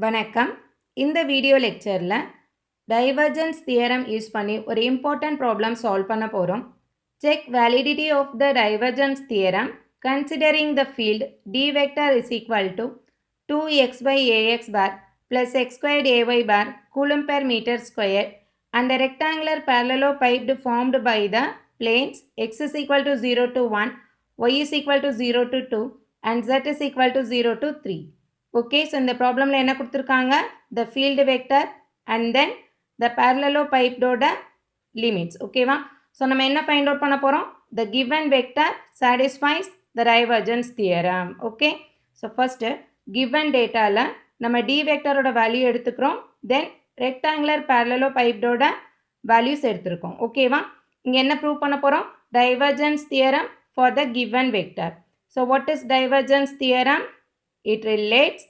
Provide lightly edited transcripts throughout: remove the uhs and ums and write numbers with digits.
வணக்கம். இந்த வீடியோ லெக்சரில் டைவர்ஜென்ஸ் தியரம் யூஸ் பண்ணி ஒரு இம்பார்ட்டன்ட் ப்ராப்ளம் சால்வ் பண்ண போகிறோம். Check validity of the divergence theorem considering the field D vector is equal to 2x by ax bar plus x squared ay bar coulomb per meter square and the rectangular parallelepiped formed by the planes x is equal to 0 to 1, y is equal to 0 to 2 and z is equal to 0 to 3. Okay, so இந்த ப்ராப்ளமில் என்ன கொடுத்துருக்காங்க? The field vector and then the parallelepiped limits. ஓகேவா? So நம்ம என்ன find out பண்ண போகிறோம்? The given vector satisfies the divergence theorem. Okay, so first given டேட்டாவில் நம்ம d வெக்டரோட வேல்யூ எடுத்துக்கிறோம். தென் ரெக்டாங்குலர் parallelepiped வேல்யூஸ் எடுத்துருக்கோம். ஓகேவா? இங்கே என்ன ப்ரூவ் பண்ண போகிறோம்? Divergence theorem for the given vector. So what is divergence theorem? It relates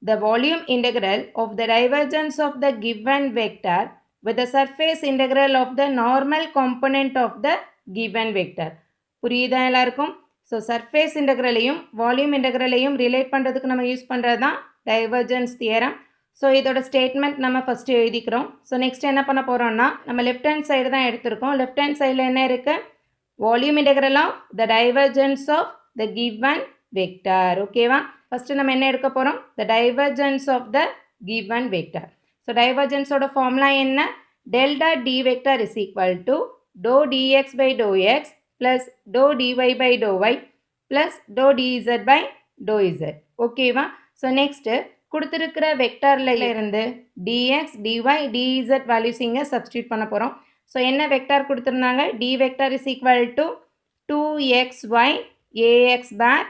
the volume integral of the divergence of the given vector with the surface integral of the normal component of the given vector. புரியுதா எல்லாருக்கும்? So surface இன்டெக்ரலையும் volume இன்டெக்ரலையும் relate பண்ணுறதுக்கு நம்ம use பண்ணுறது தான் divergence theorem. So இதோட statement நம்ம first எழுதிக்கிறோம். So next என்ன பண்ண போகிறோம்னா, நம்ம லெஃப்ட் ஹேண்ட் சைடு தான் எடுத்திருக்கோம். லெஃப்ட் ஹேண்ட் சைடில் என்ன இருக்குது? Volume integral of the divergence of the given vector. ஓகேவா? ஃபஸ்ட்டு நம்ம என்ன எடுக்க போகிறோம்? The divergence of the given vector. So டைவர்ஜென்ஸோட ஃபார்முலா என்ன? Delta D vector is equal to doe Dx by doe x plus doe Dy by doe y plus doe Dz by doe z. ஓகேவா? So next கொடுத்துருக்கிற வெக்டரில் இருந்து Dx Dy Dz values இங்கே substitute பண்ண போகிறோம். So என்ன vector கொடுத்துருந்தாங்க? D vector is equal to 2xy ax bar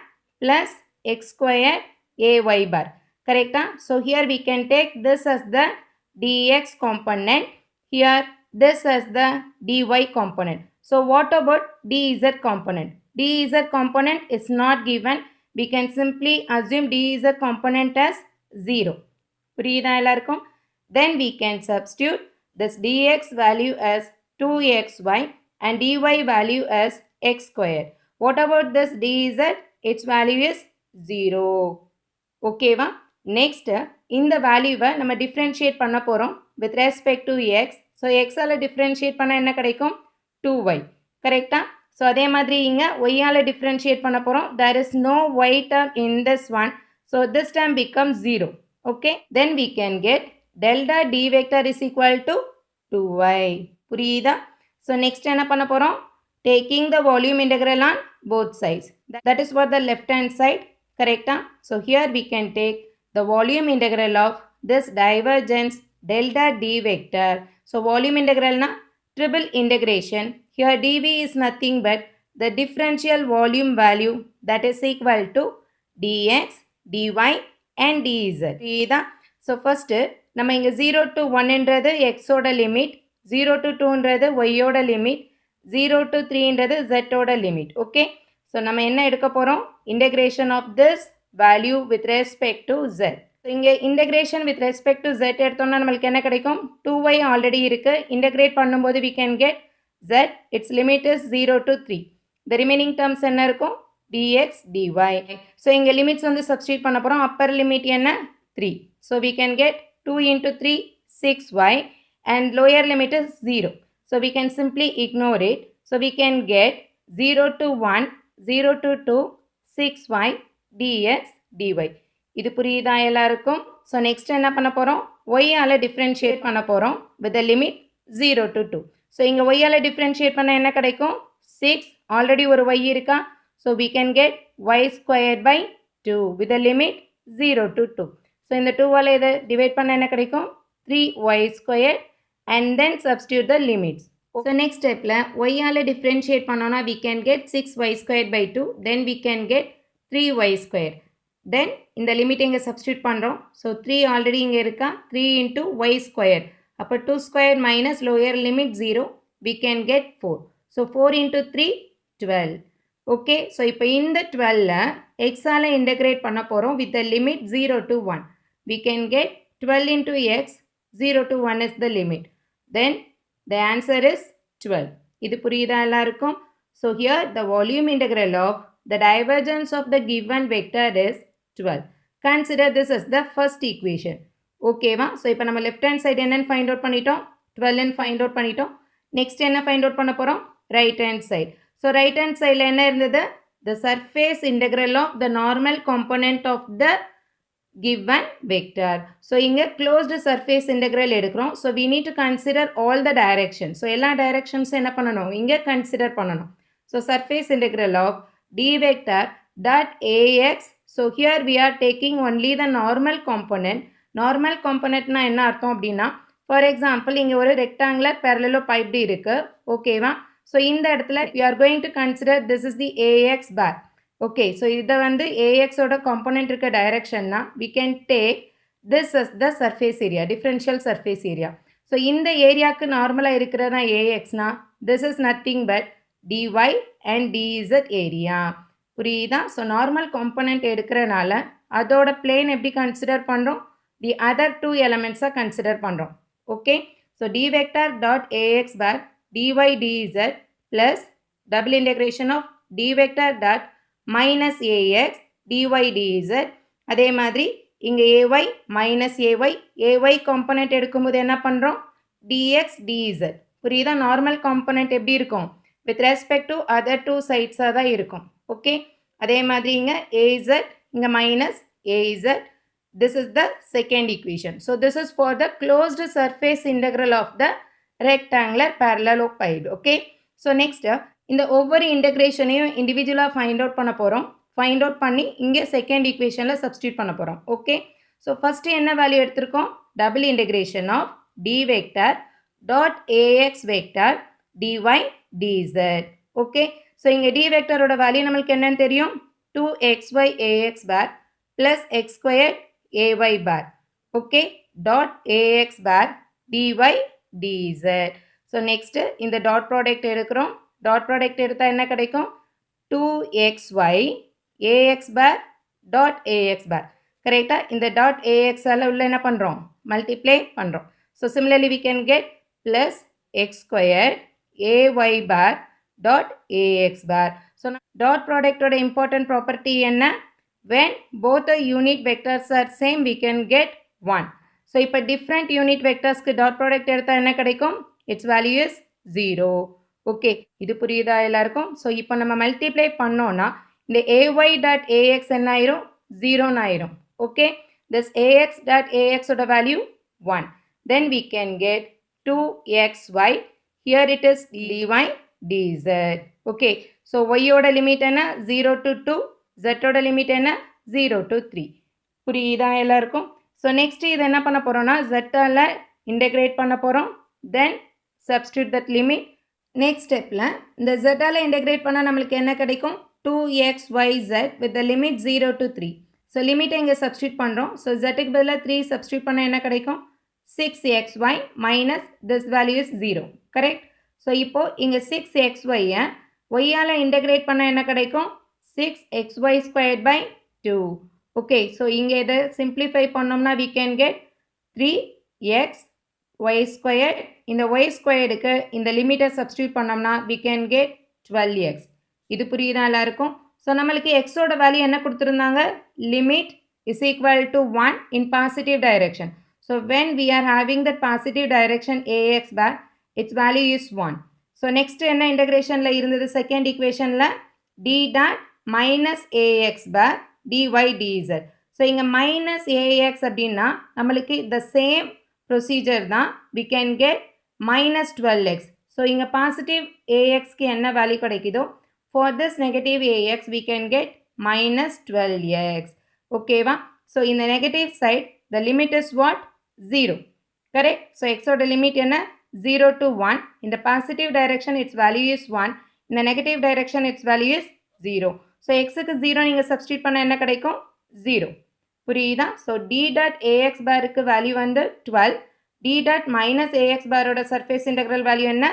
plus x square ay bar. Correct? So here we can take this as the dx component. Here this as the dy component. So what about dz component? Dz component is not given. We can simply assume dz component as 0. புரியுதா எல்லாருக்கும்? Then we can substitute this dx value as 2xy and dy value as x square. What about this dz? Its value is 0. ஓகேவா? Next இந்த வேல்யூவை நம்ம differentiate பண்ண போகிறோம் with respect to x. So எக்ஸால் differentiate பண்ணால் என்ன கிடைக்கும்? 2y. கரெக்டாக? ஸோ அதே மாதிரி இங்கே ஒய்யால் டிஃப்ரென்ஷியேட் பண்ண போகிறோம். There is no Y term in this one. So this term become 0. Okay, then we can get delta D vector is equal to 2y. புரியுதா? ஸோ நெக்ஸ்ட் என்ன பண்ண போகிறோம்? Taking the volume integral on both sides. That is for the left hand side. Correct? So here we can take the volume integral of this divergence delta d vector. So volume integral na triple integration. Here dv is nothing but the differential volume value that is equal to dx, dy and dz. So first நம்ம இங்க 0 to 1 என்றது x ஓட limit, 0 to 2 என்றது y ஓட limit, 0 to 3 என்றது z ஓட limit. Okay, so நம்ம என்ன எடுக்க போகிறோம்? Integration of this value with respect to z. So இங்கே integration with respect to z எடுத்தோம்னா நம்மளுக்கு என்ன கிடைக்கும்? 2y ஆல்ரெடி இருக்குது. இன்டெகிரேட் பண்ணும்போது we can get z. its limit is 0 to 3. the remaining terms என்ன இருக்கும்? dx, dy. ஸோ இங்கே லிமிட்ஸ் வந்து சப்ஸ்டியூட் பண்ண போகிறோம். அப்பர் லிமிட் என்ன? 3. So we can get 2 into 3, 6y and lower limit is 0. So we can simply ignore it. So we can get 0 to 1, 0 to 2, 6y, dx, dy. இது புரியுதா எல்லாருக்கும்? So next என்ன பண்ண போகிறோம்? y ஆல் differentiate பண்ண போகிறோம் with the limit 0 to 2. So இங்கே y all differentiate பண்ண என்ன கிடைக்கும்? 6. ஆல்ரெடி ஒரு y இருக்கா? So we can get y squared by 2 with the limit 0 to 2. So இந்த 2 ஆல் இதை divide பண்ண என்ன கிடைக்கும்? 3y squared and then substitute the limits. So next step la y ஆல differentiate பண்ணோம்னா we can get 6y squared by 2. Then we can get 3y squared. Then இந்த limit இங்க substitute பண்ணுறோம். So 3 already இங்க இருக்கா? 3 into y squared. அப்போ 2 squared minus lower limit 0. We can get 4. So 4 into 3, 12. Okay, so இப்போ இந்த 12ல x ஆல integrate பண்ண போகிறோம் with the limit 0 to 1. We can get 12 into x, 0 to 1 is the limit. Then the answer is 12. இது புரியுதா எல்லாருக்கும்? So here the volume integral of the divergence of the given vector is 12. Consider this as the first equation. ஓகேவா? So இப்போ நம்ம left hand side என்னன்னு find out பண்ணிட்டோம், 12ன்னு find out பண்ணிட்டோம். Next என்ன ஃபைண்ட் அவுட் பண்ண போகிறோம், right hand side. So right hand சைடில் என்ன இருந்தது, the surface integral of the normal component of the given vector. So இங்கே closed surface integral எடுக்கிறோம். So we need to consider all the directions. So எல்லா directions என்ன பண்ணணும், இங்கே consider பண்ணணும். So surface integral of d vector dot ax. So here we are taking only the normal component. Normal component na என்ன அர்த்தம் அப்படின்னா, for example இங்கே ஒரு rectangular parallelepiped இருக்கு, ஓகேவா? So இந்த இடத்துல we are going to consider this is the ax bar. Okay, so இதை வந்து ax ஓட component இருக்க direction na we can take this as the surface area, differential surface area. So இந்த ஏரியாக்கு நார்மலாக இருக்கிறதா ax na, this is nothing but dy and dz area. புரியுதா? So normal component எடுக்கிறனால அதோட பிளேன் எப்படி கன்சிடர் பண்ணுறோம், தி அதர் டூ எலமெண்ட்ஸாக கன்சிடர் பண்ணுறோம். Okay, so D vector dot A X bar D Y D Z plus double integration of D vector dot minus A X D Y D Z. அதே மாதிரி இங்கே ஏஒய் மைனஸ் ஏஒய் காம்பனண்ட் எடுக்கும்போது என்ன பண்ணுறோம், டிஎக்ஸ் டிஇசட். புரியுதா? நார்மல் காம்பனண்ட் எப்படி இருக்கும், with respect to other two சைட்ஸாக தான் இருக்கும். ஓகே, அதே மாதிரி இங்கே ஏஇசட், இங்கே minus a z. This is the second equation. So this is for the closed surface integral of the rectangular parallelepiped. Okay, so next இந்த ஒவ்வொரு இன்டெகிரேஷனையும் இண்டிவிஜுவலாக ஃபைண்ட் அவுட் பண்ண போகிறோம். ஃபைண்ட் அவுட் பண்ணி இங்கே செகண்ட் ஈக்குவேஷனில் சப்ஸ்டியூட் பண்ண போகிறோம். ஓகே, ஸோ ஃபஸ்ட்டு என்ன வேல்யூ எடுத்திருக்கோம், double integration of D vector dot A X vector D Y D Z. Okay, so இங்கே டி வெக்டரோட வேல்யூ நம்மளுக்கு என்னன்னு தெரியும், 2xy ax bar plus x squared ay bar. Okay, dot ax bar dy dz. So next இந்த dot product எடுக்கிறோம். Dot product எடுத்தால் என்ன கிடைக்கும், 2xy ax bar dot ax bar. கரெக்டாக இந்த டாட் axஆல் உள்ள என்ன பண்ணுறோம், மல்டிப்ளை பண்ணுறோம். So similarly we can get plus x squared ay bar dot ax bar. So dot product oda important property enna, when both the unit vectors are same we can get 1. So ipa different unit vectors ku dot product edutha enna kedaikum, its value is 0. Okay, idu puriyudha ellarkum. So ipa nama multiply pannona இந்த ay dot ax enna airum, 0 na airum. Okay, this ax dot ax oda value 1. Then we can get 2xy, here it is dy dz. Okay, so y oda limit என்ன 0 to 2, z oda limit என்ன 0 to 3. புரியுதா எல்லாருக்கும்? So next இது என்ன பண்ண போகிறோம்னா z-ஆல் integrate பண்ண போகிறோம். தென் சப்ஸ்டியூட் தட் லிமிட். நெக்ஸ்ட் ஸ்டெப்பில் இந்த z-ஆல் இன்டெகிரேட் பண்ணால் நம்மளுக்கு என்ன கிடைக்கும், 2xyz with the limit 0 to 3. So லிமிட்டை இங்கே சப்ஸ்டியூட் பண்ணுறோம். ஸோ z-க்கு பதிலாக 3 சப்ஸ்டியூட் பண்ணால் என்ன கிடைக்கும், 6xy minus this value is 0. Correct? So இப்போது இங்கே 6xyயை ஒய்யால் இன்டெகிரேட் பண்ண என்ன கிடைக்கும், 6xy squared by 2. Okay, so இங்கே இதை சிம்பிளிஃபை பண்ணோம்னா we can get 3xy squared. இந்த y ஸ்கொயர்டுக்கு இந்த லிமிட்டை சப்ஸ்டியூட் பண்ணோம்னா we can get 12x. இது புரியுதா எல்லாருக்கும்? ஸோ நம்மளுக்கு எக்ஸோட வேல்யூ என்ன கொடுத்துருந்தாங்க, limit is equal to 1 in positive direction. So when we are having that positive direction ax bar, its value is 1. So next என்ன இன்டெகிரேஷனில் இருந்தது, செகண்ட் ஈக்குவேஷனில் d dot minus ax bar dy dz. So இங்கே minus ax அப்படின்னா நம்மளுக்கு the same procedure தான், we can get minus 12x. So இங்கே positive axக்கு என்ன value கிடைக்குதோ, for this negative ax we can get minus 12x. ஓகேவா? So இந்த negative side the limit is what, 0. Correct? So x oda limit என்ன, 0 to 1. In the positive direction its value is 1. In the negative direction its value is 0. So x க்கு 0 நீங்கள் substitute பண்ண என்ன கிடைக்கும், 0. புரியுதா? So d dot ax பாருக்கு value வந்து 12. d dot minus ax பாரோட சர்ஃபேஸ் இன்டெக்ரல் வேல்யூ என்ன,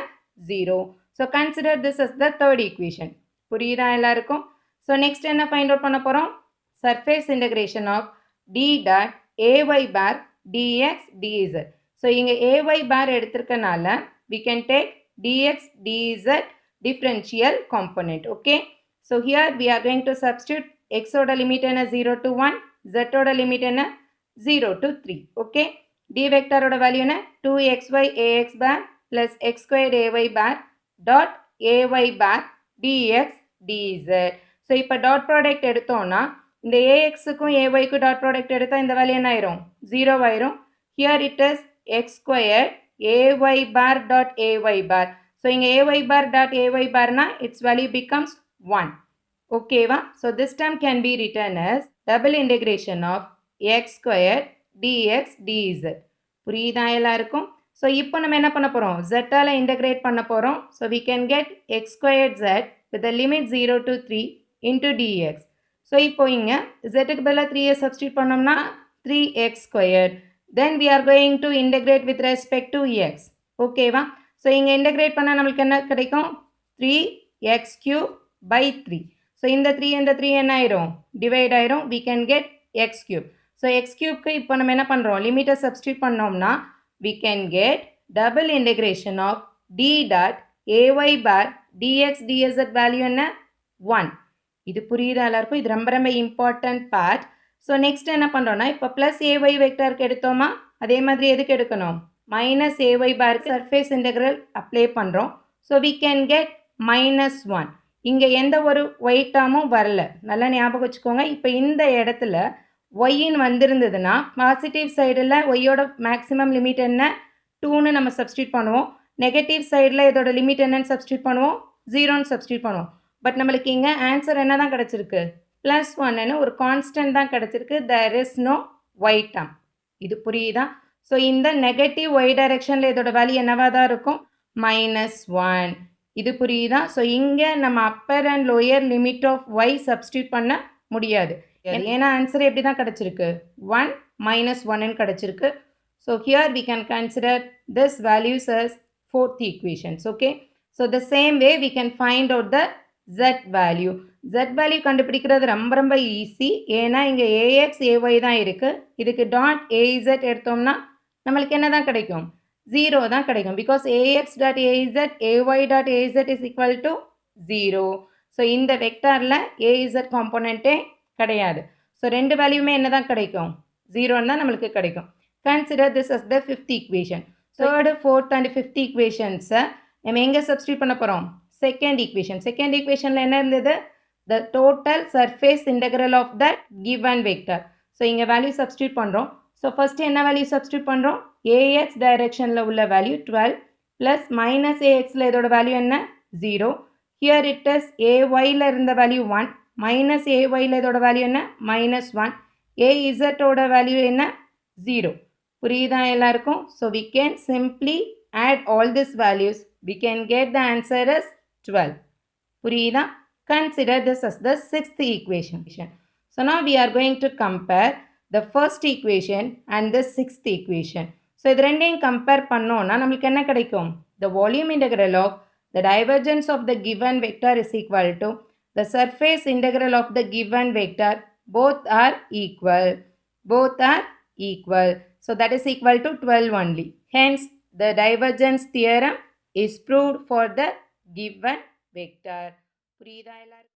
0. So consider this as the third equation. புரியுதா எல்லாருக்கும்? ஸோ நெக்ஸ்ட் என்ன ஃபைண்ட் அவுட் பண்ண போகிறோம், surface integration of d dot ay bar dx dz. So இங்கே ay bar எடுத்திருக்கனால we can take dx dz differential component. Okay, so here we are going to substitute x ஓட limit என்ன 0 to 1, z ஓட limit என்ன 0 to 3. Okay. D vector oda value என்ன 2xy ax bar plus x squared ay bar dot ay bar dx dz. So இப்போ dot product எடுத்தோம்னா இந்த axக்கும் ayக்கும் dot product எடுத்தா இந்த வேல்யூ என்ன ஆயிரும் 0 ஆயிரும். Here it is x squared ay bar dot ay bar. So இங்க ay bar dot ay bar na its value becomes 1. Okay va? So this term can be written as double integration of x squared dx dz. புரியுதா எல்லாருக்கும்? So இப்போ நம்ம என்ன பண்ண போறோம்? Z ஆல integrate பண்ண போறோம். So we can get x squared z with the limit 0 to 3 into dx. So இப்போ இங்க z க்கு பதிலா 3 substitute பண்ணோம்னா 3x squared. Then we are going to integrate with respect to x. Okay va? So இங்க integrate பண்ணா நமக்கு என்ன கிடைக்கும்? 3x cube by 3. So இந்த 3 என்ன ஆயிரும்? Divide ஆயிரும். We can get x cube. So x cube க்கு இப்போ நம்ம என்ன பண்றோம்? லிமிட்டை substitute பண்ணோம்னா we can get double integration of d dot ay bar dx dz value என்ன 1. இது புரியுதா எல்லாருக்கும்? இது ரொம்ப ரொம்ப important part. So next என்ன பண்றோம்னா இப்போ plus ay வெக்டருக்கு எடுத்தோமா அதே மாதிரி எதுக்கு எடுக்கணும்? minus ay bar surface integral apply பண்றோம். So we can get minus 1. இங்க எந்த ஒரு y termும் வரல. நல்லா ஞாபகம் வச்சுக்கோங்க. இப்போ இந்த இடத்துல y ன்னு வந்திருந்ததுன்னா பாசிட்டிவ் சைடில் ஒய்யோட மேக்ஸிமம் லிமிட் என்ன 2ன்னு நம்ம சப்ஸ்டியூட் பண்ணுவோம். நெகட்டிவ் சைடில் இதோட லிமிட் என்னன்னு சப்ஸ்டியூட் பண்ணுவோம் 0ன்னு சப்ஸ்டியூட் பண்ணுவோம். பட் நம்மளுக்கு இங்கே ஆன்சர் என்ன தான் கிடச்சிருக்கு +1ன்னு ஒரு கான்ஸ்டன்ட் தான் கிடச்சிருக்கு. there is no y term. இது புரியுதா? ஸோ இந்த நெகட்டிவ் y டைரெக்ஷனில் இதோட வேல்யூ என்னவாக தான் இருக்கும் -1. இது புரியுதா? ஸோ இங்கே நம்ம upper and lower limit of y substitute பண்ண முடியாது. ஏன்னா ஆன்சர் எப்படி தான் கிடச்சிருக்கு 1 - 1ன்னு கிடச்சிருக்கு. So here we can consider this values as fourth equations. Okay. So the same way we can find out the z value. z value கண்டுபிடிக்கிறது ரொம்ப ரொம்ப ஈஸி. ஏன்னா இங்கே ax ay தான் இருக்குது. இதுக்கு டாட் az எடுத்தோம்னா நம்மளுக்கு என்ன தான் கிடைக்கும் 0 தான் கிடைக்கும். Because ax dot az ay dot az is equal to 0. So இந்த வெக்டாரில் az காம்போனண்ட்டே கிடையாது. ஸோ ரெண்டு வேல்யூமே என்ன தான் கிடைக்கும் 0ன்னு தான் நம்மளுக்கு கிடைக்கும். Consider this as the fifth equation. Third fourth and fifth ஈக்குவேஷன்ஸை நம்ம எங்கே சப்ஸ்டியூட் பண்ண போகிறோம் செகண்ட் ஈக்குவேஷன். செகண்ட் ஈக்குவேஷனில் என்ன இருந்தது the total surface integral of that given vector. So இங்கே வேல்யூ சப்ஸ்டியூட் பண்ணுறோம். ஸோ ஃபஸ்ட்டு என்ன வேல்யூ சப்ஸ்டியூட் பண்ணுறோம் ax டைரெக்ஷனில் உள்ள வேல்யூ 12 ப்ளஸ் மைனஸ் axல இதோட வேல்யூ என்ன 0. ஹியர் இட் இஸ் ayல இருந்த வேல்யூ 1 மைனஸ் ayல இதோட வேல்யூ என்ன -1. azோட வேல்யூ என்ன 0. புரியுதா எல்லாருக்கும்? So we can simply add all these values. We can get the answer as 12. புரியுதா? Consider this as the sixth equation. So now we are going to compare the first equation and the sixth equation. So இது ரெண்டையும் compare பண்ணோம்னா நம்மளுக்கு என்ன கிடைக்கும் the volume integral of the divergence of the given vector is equal to the surface integral of the given vector. Both are equal. Both are equal. So that is equal to 12 only. Hence the divergence theorem is proved for the given vector. புரியுதா எல்லாரும்?